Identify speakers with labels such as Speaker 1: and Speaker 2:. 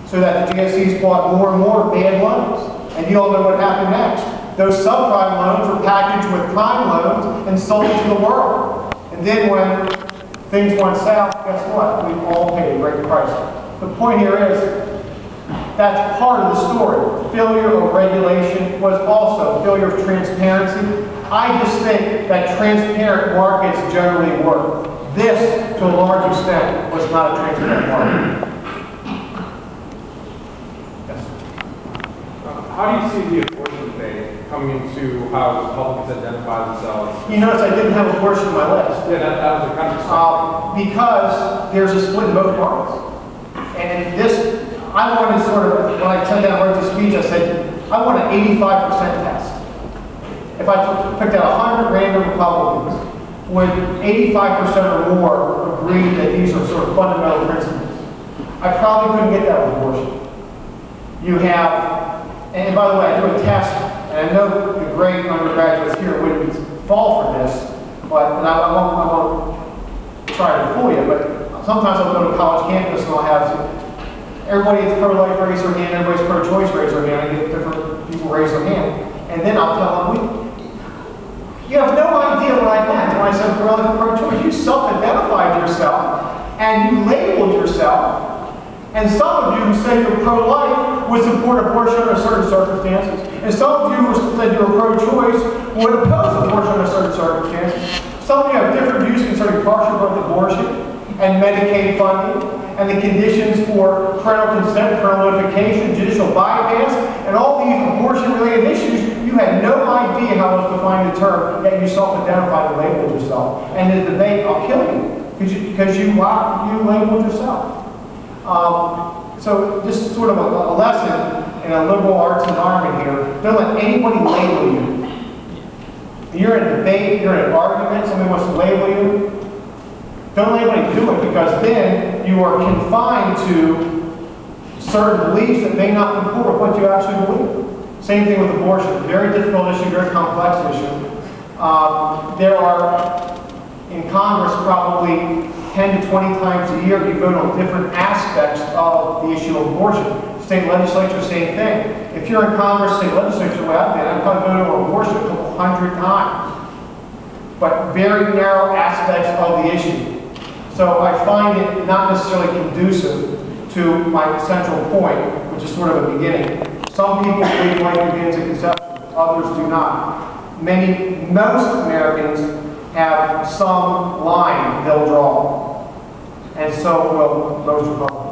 Speaker 1: so that the GSEs bought more and more bad loans. And you all know what happened next. Those subprime loans were packaged with prime loans and sold to the world. And then when things went south, guess what? We all paid a great price. The point here is, that's part of the story. Failure of regulation was also failure of transparency. I just think that transparent markets generally work. This, to a large extent, was not a transparent market. Yes?
Speaker 2: How do you see the abortion debate coming into how Republicans identify themselves?
Speaker 1: You notice I didn't have abortion on my list.
Speaker 2: Yeah, that was a country.
Speaker 1: Because there's a split in both parties. And this, I wanted sort of, when I sat down and wrote this speech, I said, I want an 85% test. If I picked out 100 random Republicans, would 85% or more agree that these are sort of fundamental principles? I probably couldn't get that with abortion. You have, and by the way, I do a test, and I know the great undergraduates here wouldn't fall for this, but and I won't try to fool you, but sometimes I'll go to a college campus and I'll have everybody that's pro-life raise their hand, everybody's pro-choice raise their hand, I get different people raise their hand, and then I'll tell them, you have no idea what I meant when I said pro-life and pro-choice. You self-identified yourself, and you labeled yourself, and some of you who say you're pro-life would support abortion under certain circumstances, and some of you who said you're pro-choice would oppose abortion under certain circumstances. Some of you have different views concerning partial birth abortion and Medicaid funding, and the conditions for parental consent, parental notification, judicial bypass, and all these abortion-related issues. You had no idea how to define the term, yet you self-identified and labeled yourself. And the debate, I'll kill you, because you labeled yourself. So just sort of a lesson in a liberal arts environment here. Don't let anybody label you. You're in a debate, you're in an argument, somebody wants to label you. Don't let anybody do it, because then you are confined to certain beliefs that may not comport with what you actually believe. Same thing with abortion. Very difficult issue, very complex issue. There are, in Congress, probably 10 to 20 times a year you vote on different aspects of the issue of abortion. State legislature, same thing. If you're in Congress, state legislature, the way I've been, I've probably voted on abortion a couple hundred times. But very narrow aspects of the issue. So I find it not necessarily conducive to my central point, which is sort of a beginning. Some people believe life begins at conception, others do not. Most Americans have some line they'll draw, and so will most Republicans.